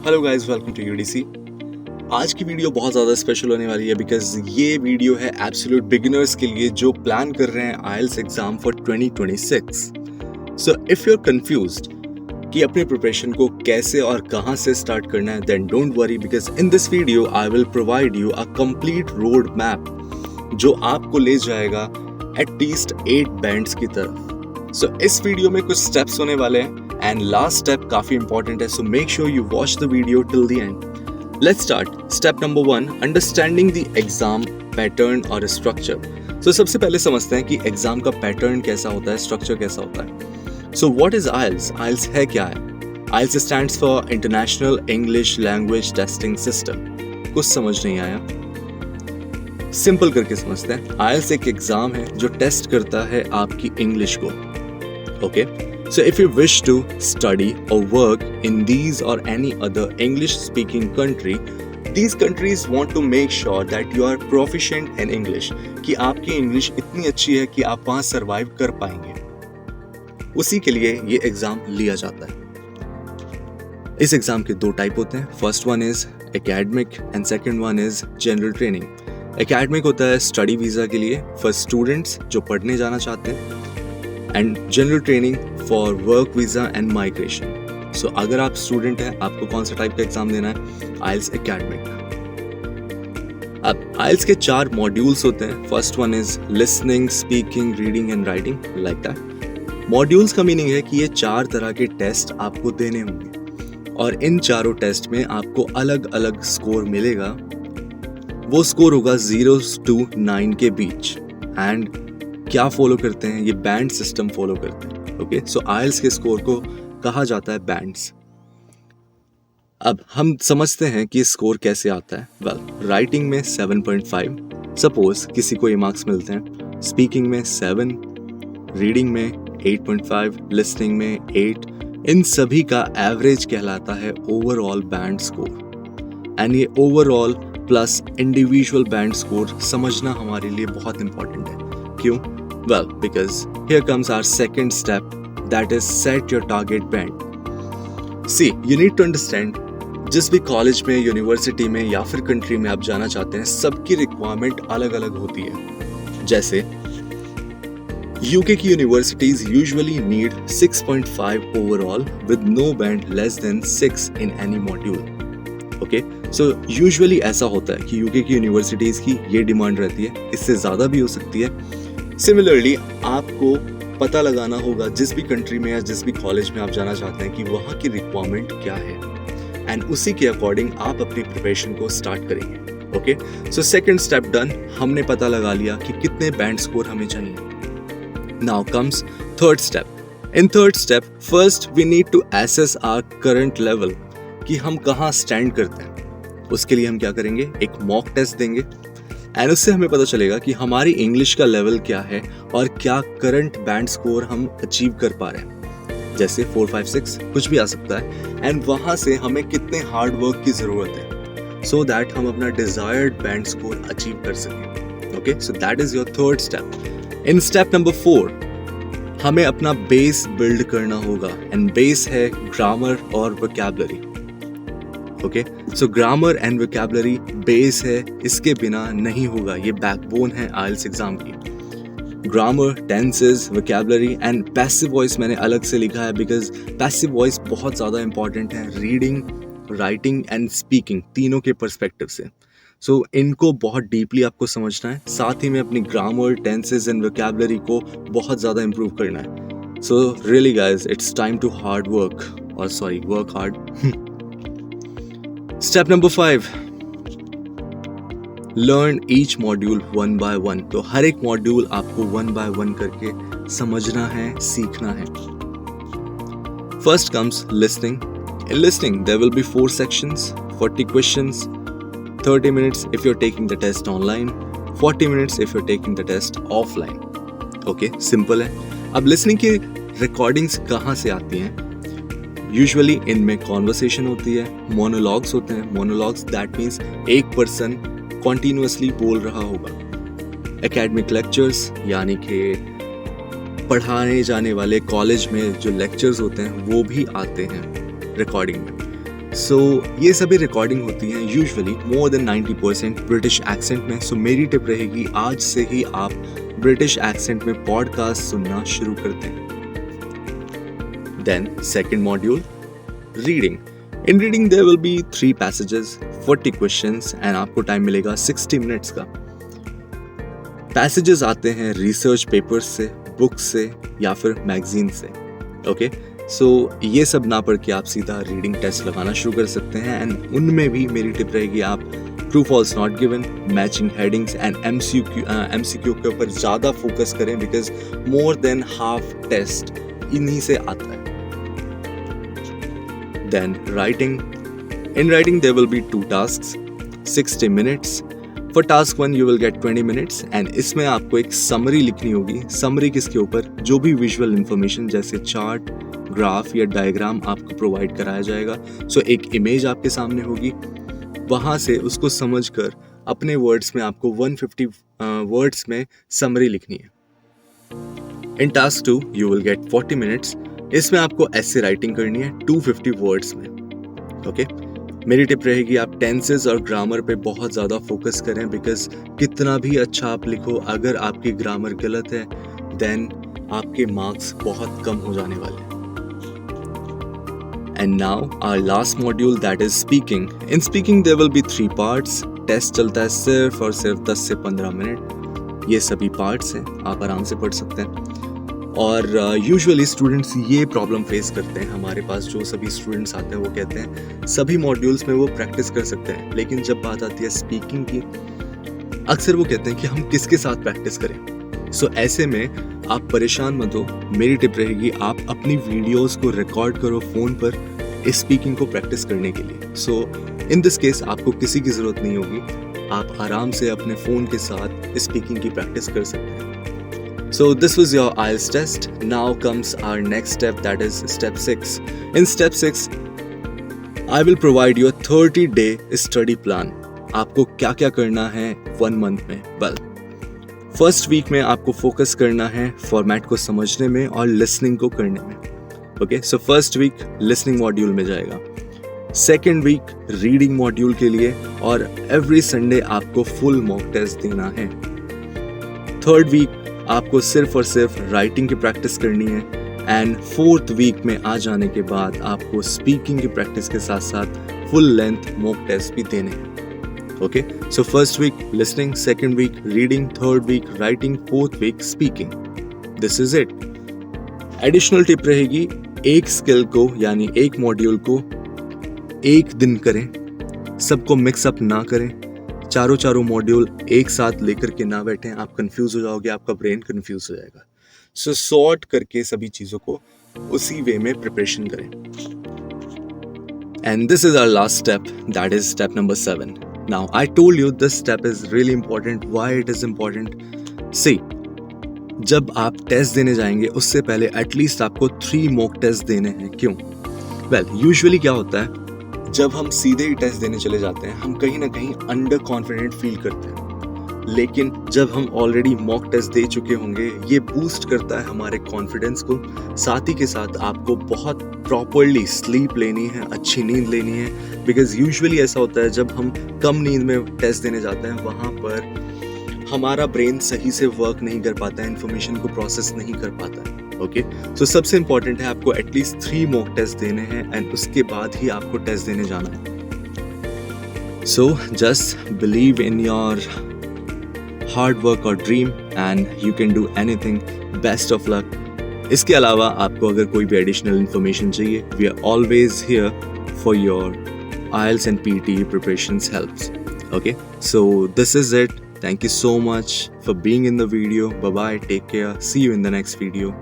Hello guys, welcome to UDC. आज की video बहुत ज़्यादा स्पेशल होने वाली है बिकॉज ये वीडियो है एब्सोल्यूट बिगिनर्स के लिए जो प्लान कर रहे हैं IELTS exam for 2026। So if you are confused कि अपने प्रिपरेशन को कैसे और कहाँ से स्टार्ट करना है, then don't worry because in this video I will provide you a complete road map जो आपको ले जाएगा एटलीस्ट 8 बैंड्स की तरफ। सो इस वीडियो में कुछ स्टेप्स होने वाले हैं and last step काफी important है, so make sure you watch the video till the end. Let's start. Step number 1, understanding the exam pattern or structure. So सबसे पहले समझते हैं कि एग्जाम का पैटर्न कैसा होता है, स्ट्रक्चर कैसा होता है। So what is IELTS? IELTS है क्या है? IELTS stands for International English Language Testing System. कुछ समझ नहीं आया? सिंपल करके समझते हैं। IELTS एक एग्जाम है जो टेस्ट करता है आपकी इंग्लिश को। Okay? So if you wish to study or work in these or any other English speaking country, these countries want to make sure that you are proficient in English, कि आपकी English इतनी अच्छी है कि आप वहाँ survive कर पाएंगे। उसी के लिए ये एग्जाम लिया जाता है। इस एग्जाम के 2 टाइप होते हैं। First one is academic and second one is general training. Academic होता है स्टडी वीजा के लिए फॉर स्टूडेंट्स जो पढ़ने जाना चाहते हैं, and general training for work visa and migration. So अगर आप स्टूडेंट हैं, आपको कौन सा टाइप का एग्जाम देना है? आइल्स एकेडमिक। अब आइल्स के 4 मॉड्यूल्स होते हैं। First one is listening, speaking, reading and writing, like that. Modules का मीनिंग है कि ये 4 तरह के टेस्ट आपको देने होंगे और इन चारों टेस्ट में आपको अलग अलग स्कोर मिलेगा। वो स्कोर होगा 0 to 9 के बीच। एंड क्या फॉलो करते हैं? ये बैंड सिस्टम फॉलो करते हैं। ओके, सो आइल्स के स्कोर को कहा जाता है बैंड्स। अब हम समझते हैं कि स्कोर कैसे आता है। वेल, राइटिंग में 7.5 सपोज किसी को ये मार्क्स मिलते हैं, स्पीकिंग में 7, रीडिंग में 8.5, लिसनिंग में 8। इन सभी का एवरेज कहलाता है ओवरऑल बैंड स्कोर। एंड ये overall plus individual band score समझना हमारे लिए बहुत इंपॉर्टेंट है। क्यों? Well, because here comes our second step, that is set your target band. See, you need to understand, जिस भी कॉलेज में, यूनिवर्सिटी में या फिर कंट्री में आप जाना चाहते हैं, सबकी रिक्वायरमेंट अलग अलग होती है। जैसे यूके की universities usually need 6.5 overall with no band less than 6 in any module. Okay, so usually ऐसा होता है कि यूके की यूनिवर्सिटीज की ये डिमांड रहती है, इससे ज़्यादा भी हो सकती है। सिमिलरली आपको पता लगाना होगा जिस भी कंट्री में या जिस भी कॉलेज में आप जाना चाहते हैं कि वहाँ की रिक्वायरमेंट क्या है, एंड उसी के अकॉर्डिंग आप अपनी प्रिपरेशन को स्टार्ट करेंगे। Okay, so second step done, हमने पता लगा लिया कि कितने बैंड स्कोर हमें चाहिए। Now comes third step. In third step first we need to assess our current level, कि हम कहाँ स्टैंड करते हैं। उसके लिए हम क्या करेंगे? एक मॉक टेस्ट देंगे एंड उससे हमें पता चलेगा कि हमारी इंग्लिश का लेवल क्या है और क्या करंट बैंड स्कोर हम अचीव कर पा रहे हैं। जैसे 4, 5, 6 कुछ भी आ सकता है, एंड वहाँ से हमें कितने हार्ड वर्क की ज़रूरत है सो दैट हम अपना डिजायर्ड बैंड स्कोर अचीव कर सकें। Okay, so that is your third step. In step number 4 हमें अपना बेस बिल्ड करना होगा, एंड बेस है ग्रामर और vocabulary. Okay, so grammar and vocabulary base है, इसके बिना नहीं होगा। ये बैकबोन है आइल्स एग्जाम की। Grammar, tenses, vocabulary and passive voice मैंने अलग से लिखा है बिकॉज पैसिव वॉइस बहुत ज़्यादा इंपॉर्टेंट है रीडिंग, राइटिंग एंड स्पीकिंग तीनों के पर्सपेक्टिव से। सो इनको बहुत डीपली आपको समझना है, साथ ही में अपनी ग्रामर, टेंसेस एंड वोकैबुलरी को बहुत ज़्यादा इंप्रूव करना है। So really guys, it's time to hard work, और sorry, work hard. Step number 5, learn each module 1 by 1। तो हर एक मॉड्यूल आपको 1 by 1 करके समझना है, सीखना है। First comes listening. In listening there will be 4 sections, 40 questions, 30 minutes if you're taking the test online, 40 minutes if you're taking the test offline. Okay, simple है। अब लिसनिंग की रिकॉर्डिंग्स कहाँ से आती हैं? यूजुअली इनमें कॉन्वर्सेशन होती है, मोनोलॉग्स होते हैं। मोनोलॉग्स दैट मीन्स एक पर्सन कॉन्टिन्यूअसली बोल रहा होगा। एकेडमिक लेक्चर्स यानी कि पढ़ाने जाने वाले कॉलेज में जो लेक्चर्स होते हैं वो भी आते हैं रिकॉर्डिंग में। सो ये सभी रिकॉर्डिंग होती हैं usually more than 90% British accent में। सो मेरी टिप रहेगी आज से ही आप ब्रिटिश एक्सेंट में पॉडकास्ट सुनना शुरू करते हैं। Then second module, reading. In reading there will be 3 passages, 40 questions and आपको टाइम मिलेगा 60 मिनट्स का। पैसेजेस आते हैं रिसर्च पेपर्स से, बुक्स से या फिर मैगजीन से। ओके, सो ये सब ना पढ़ के आप सीधा रीडिंग टेस्ट लगाना शुरू कर सकते हैं। एंड उनमें भी मेरी टिप रहेगी आप true false not given, matching headings and MCQ के ऊपर ज़्यादा फोकस करें, because more than half test इन्हीं से आता है। Then writing. In writing there will be 2 tasks, 60 minutes. For task 1 you will get 20 minutes and इसमें आपको एक समरी लिखनी होगी। समरी किसके ऊपर? जो भी विजुअल इंफॉर्मेशन जैसे चार्ट, ग्राफ या डायग्राम आपको प्रोवाइड कराया जाएगा। सो एक इमेज आपके सामने होगी, वहाँ से उसको समझकर अपने वर्ड्स में आपको 150 वर्ड्स में समरी लिखनी है। In task 2 you will get 40 minutes. इसमें आपको ऐसे राइटिंग करनी है 250 वर्ड्स में। ओके, मेरी टिप रहेगी आप टेंसेस और ग्रामर पे बहुत ज़्यादा फोकस करें, बिकॉज कितना भी अच्छा आप लिखो, अगर आपकी ग्रामर गलत है देन आपके मार्क्स बहुत कम हो जाने वाले हैं। And now our last module, that is speaking. In speaking there will be 3 parts. Test चलता है सिर्फ और सिर्फ 10 से 15 मिनट। ये सभी पार्ट्स हैं, आप आराम से पढ़ सकते हैं। और यूजुअली स्टूडेंट्स ये प्रॉब्लम फेस करते हैं। हमारे पास जो सभी स्टूडेंट्स आते हैं वो कहते हैं सभी मॉड्यूल्स में वो प्रैक्टिस कर सकते हैं, लेकिन जब बात आती है स्पीकिंग की, अक्सर वो कहते हैं कि हम किसके साथ प्रैक्टिस करें। सो ऐसे में आप परेशान मत हो। मेरी टिप रहेगी आप अपनी वीडियोस को रिकॉर्ड करो फ़ोन पर इस स्पीकिंग को प्रैक्टिस करने के लिए। सो इन दिस केस आपको किसी की ज़रूरत नहीं होगी, आप आराम से अपने फ़ोन के साथ स्पीकिंग की प्रैक्टिस कर सकते हैं। So this was your IELTS test. Now comes our next step, that is step 6. In step 6, I will provide you a 30-day study plan. आपको क्या क्या करना है 1 month में? Well, फर्स्ट वीक में आपको फोकस करना है फॉर्मेट को समझने में और लिसनिंग को करने में। Okay, so first week listening module में जाएगा, सेकेंड वीक रीडिंग मॉड्यूल के लिए, और एवरी संडे आपको फुल मॉक टेस्ट देना है। थर्ड वीक आपको सिर्फ और सिर्फ राइटिंग की प्रैक्टिस करनी है। एंड फोर्थ वीक में आ जाने के बाद आपको स्पीकिंग की प्रैक्टिस के साथ साथ फुल लेंथ मॉक टेस्ट भी देने हैं। Okay, so first week listening, second week reading, third week writing, fourth week speaking. This is it. Additional tip रहेगी, एक स्किल को यानी एक मॉड्यूल को एक दिन करें, सबको मिक्सअप ना करें। चारों मॉड्यूल एक साथ लेकर के ना बैठें, आप कंफ्यूज हो जाओगे, आपका ब्रेन कंफ्यूज हो जाएगा। सो सॉर्ट करके सभी चीज़ों को उसी वे में प्रिपरेशन करें। And this is our last step, that is step number 7. Now I told you this step is really important. Why it is important? See, जब आप टेस्ट देने जाएंगे उससे पहले एटलीस्ट आपको 3 मॉक टेस्ट देने हैं। क्यों? वेल, यूजुअली क्या होता है, जब हम सीधे ही टेस्ट देने चले जाते हैं हम कहीं ना कहीं अंडर कॉन्फिडेंट फील करते हैं, लेकिन जब हम ऑलरेडी मॉक टेस्ट दे चुके होंगे ये बूस्ट करता है हमारे कॉन्फिडेंस को। साथ ही के साथ आपको बहुत प्रॉपरली स्लीप लेनी है, अच्छी नींद लेनी है, बिकॉज यूजुअली ऐसा होता है जब हम कम नींद में टेस्ट देने जाते हैं वहाँ पर हमारा ब्रेन सही से वर्क नहीं कर पाता है, इन्फॉर्मेशन को प्रोसेस नहीं कर पाता है। ओके, सो सबसे इंपॉर्टेंट है आपको एटलीस्ट 3 मॉक टेस्ट देने हैं एंड उसके बाद ही आपको टेस्ट देने जाना है। So just believe in your hard work और dream and you can do anything. Best of luck. इसके अलावा आपको अगर कोई भी एडिशनल इन्फॉर्मेशन चाहिए, we are always here for your IELTS and PTE preparations helps. Okay, so this is it. Thank you so much for being in the video. Bye bye, take care, see you in the next video.